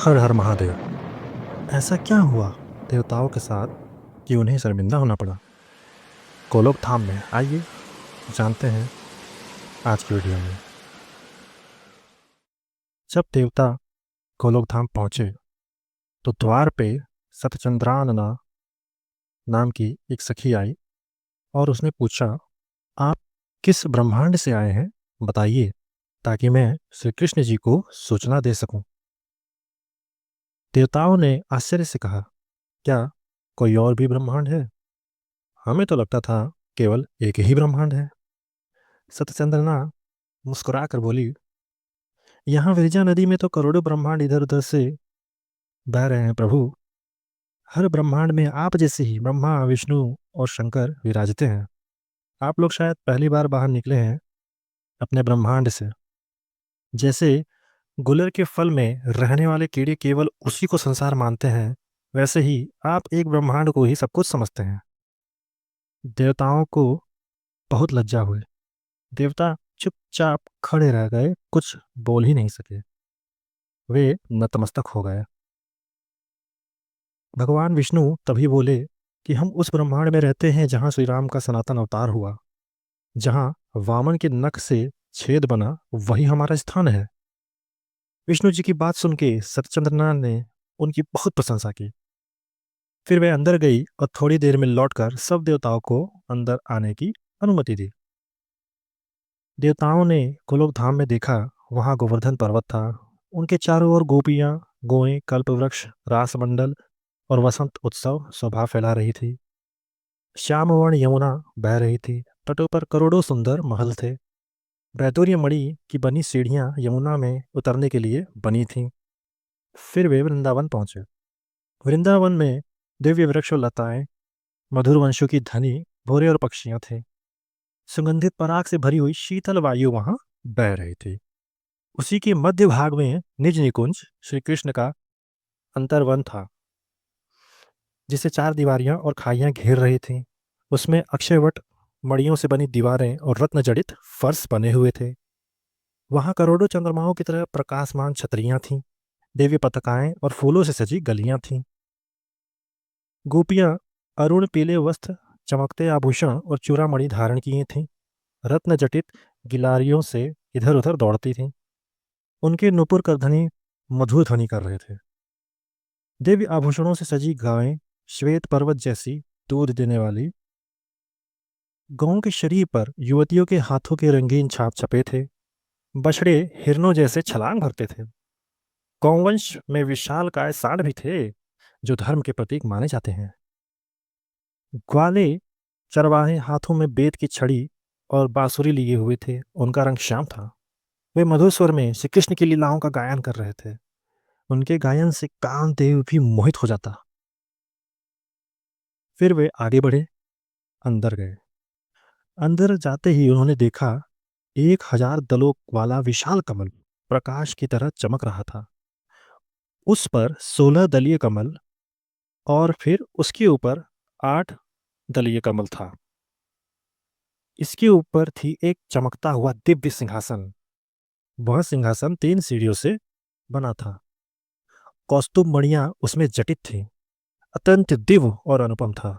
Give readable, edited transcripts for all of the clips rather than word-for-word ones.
हर हर महादेव। ऐसा क्या हुआ देवताओं के साथ कि उन्हें शर्मिंदा होना पड़ा? गोलोक धाम में आइए जानते हैं आज की वीडियो में। जब देवता गोलोक धाम पहुंचे तो द्वार पे सतचंद्रानना नाम की एक सखी आई और उसने पूछा, आप किस ब्रह्मांड से आए हैं, बताइए, ताकि मैं श्री कृष्ण जी को सूचना दे सकूं। देवताओं ने आश्चर्य से कहा, क्या कोई और भी ब्रह्मांड है? हमें तो लगता था केवल एक ही ब्रह्मांड है। सतचंद्रना मुस्कुरा कर बोली, यहाँ विरजा नदी में तो करोड़ों ब्रह्मांड इधर उधर से बह रहे हैं प्रभु। हर ब्रह्मांड में आप जैसे ही ब्रह्मा, विष्णु और शंकर विराजते हैं। आप लोग शायद पहली बार बाहर निकले हैं अपने ब्रह्मांड से। जैसे गुलर के फल में रहने वाले कीड़े केवल उसी को संसार मानते हैं, वैसे ही आप एक ब्रह्मांड को ही सब कुछ समझते हैं। देवताओं को बहुत लज्जा हुई। देवता चुपचाप खड़े रह गए, कुछ बोल ही नहीं सके। वे नतमस्तक हो गए। भगवान विष्णु तभी बोले कि हम उस ब्रह्मांड में रहते हैं जहाँ श्री राम का सनातन अवतार हुआ। जहाँ वामन के नख से छेद बना, वही हमारा स्थान है। विष्णु जी की बात सुन के सत्यचंद्रनाथ ने उनकी बहुत प्रशंसा की। फिर वे अंदर गई और थोड़ी देर में लौटकर सब देवताओं को अंदर आने की अनुमति दी। देवताओं ने गोलोक धाम में देखा, वहां गोवर्धन पर्वत था। उनके चारों ओर गोपियां, गोएं, कल्पवृक्ष, रासमंडल और वसंत उत्सव शोभा फैला रही थी। श्यामवर्ण यमुना बह रही थी। तटों पर करोड़ों सुंदर महल थे। बैतूर्य मणि की बनी सीढ़ियां यमुना में उतरने के लिए बनी थीं। फिर वे वृंदावन पहुंचे। वृंदावन में दिव्य वृक्ष और लताएं, मधुर वंशों की ध्वनि, भोरे और पक्षियां थे। सुगंधित पराग से भरी हुई शीतल वायु वहां बह रही थी। उसी के मध्य भाग में निज निकुंज श्री कृष्ण का अंतर्वन था, जिसे चार दीवारियां और खाइयां घेर रही थीं। उसमें अक्षयवट, मड़ियों से बनी दीवारें और रत्न जड़ित फर्श बने हुए थे। वहां करोड़ों चंद्रमाओं की तरह प्रकाशमान छतरियां थीं। दिव्य पताकाएं और फूलों से सजी गलियां थीं। गोपियां अरुण पीले वस्त्र, चमकते आभूषण और चूड़ामणि धारण किए थीं। रत्न जटित गिलारियों से इधर उधर दौड़ती थीं। उनके नुपुर करधनी मधुर ध्वनि कर रहे थे। दिव्य आभूषणों से सजी गायें, श्वेत पर्वत जैसी दूध देने वाली गौं के शरीर पर युवतियों के हाथों के रंगीन छाप छपे थे। बछड़े हिरणों जैसे छलांग भरते थे। गौवंश में विशाल काय सांड भी थे, जो धर्म के प्रतीक माने जाते हैं। ग्वाले चरवाहे हाथों में बेत की छड़ी और बांसुरी लिए हुए थे। उनका रंग श्याम था। वे मधुर स्वर में श्री कृष्ण की लीलाओं का गायन कर रहे थे। उनके गायन से कामदेव भी मोहित हो जाता। फिर वे आगे बढ़े, अंदर गए। अंदर जाते ही उन्होंने देखा, 1,000 दलों वाला विशाल कमल प्रकाश की तरह चमक रहा था। उस पर 16 दलीय कमल और फिर उसके ऊपर 8 दलीय कमल था। इसके ऊपर थी एक चमकता हुआ दिव्य सिंहासन। वह सिंहासन 3 सीढ़ियों से बना था। कौस्तुभ मणियां उसमें जटित थीं। अत्यंत दिव्य और अनुपम था।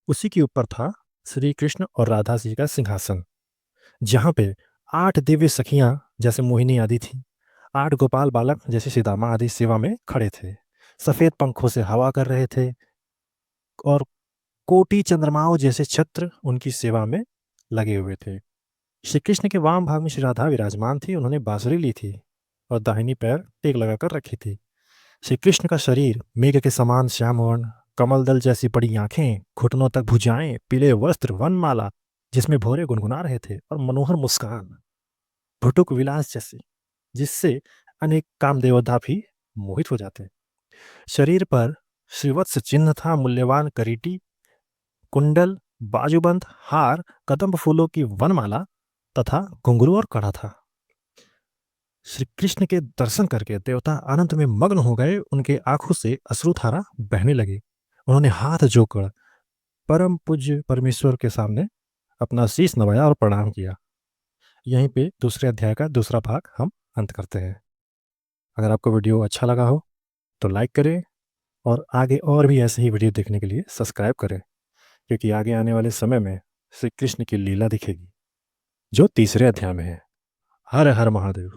उसी के ऊपर था श्री कृष्ण और राधा जी का सिंहासन, जहाँ पे 8 दिव्य सखियां जैसे मोहिनी आदि थीं। 8 गोपाल बालक जैसे सीतामा आदि सेवा में खड़े थे। सफेद पंखों से हवा कर रहे थे और कोटि चंद्रमाओं जैसे छत्र उनकी सेवा में लगे हुए थे। श्री कृष्ण के वाम भाग में श्री राधा विराजमान थी। उन्होंने बांसुरी ली थी और दाहिनी पैर टेक लगाकर रखी थी। श्री कृष्ण का शरीर मेघ के समान श्याम वर्ण, कमल दल जैसी बड़ी आंखें, घुटनों तक भुजाएं, पीले वस्त्र, वनमाला जिसमें भौरे गुनगुना रहे थे और मनोहर मुस्कान, भुटुक विलास जैसी, जिससे अनेक कामदेवता भी मोहित हो जाते। शरीर पर श्रीवत्स चिन्ह था, मूल्यवान करीटी, कुंडल, बाजूबंद, हार, कदम्ब फूलों की वनमाला तथा घुंघरू और कड़ा था। श्री कृष्ण के दर्शन करके देवता आनंद में मग्न हो गए। उनके आंखों से अश्रुधारा बहने लगी। उन्होंने हाथ जोड़कर परम पूज्य परमेश्वर के सामने अपना शीश नवाया और प्रणाम किया। यहीं पे दूसरे अध्याय का दूसरा भाग हम अंत करते हैं। अगर आपको वीडियो अच्छा लगा हो तो लाइक करें और आगे और भी ऐसे ही वीडियो देखने के लिए सब्सक्राइब करें, क्योंकि आगे आने वाले समय में श्री कृष्ण की लीला दिखेगी जो तीसरे अध्याय में है। हर हर महादेव।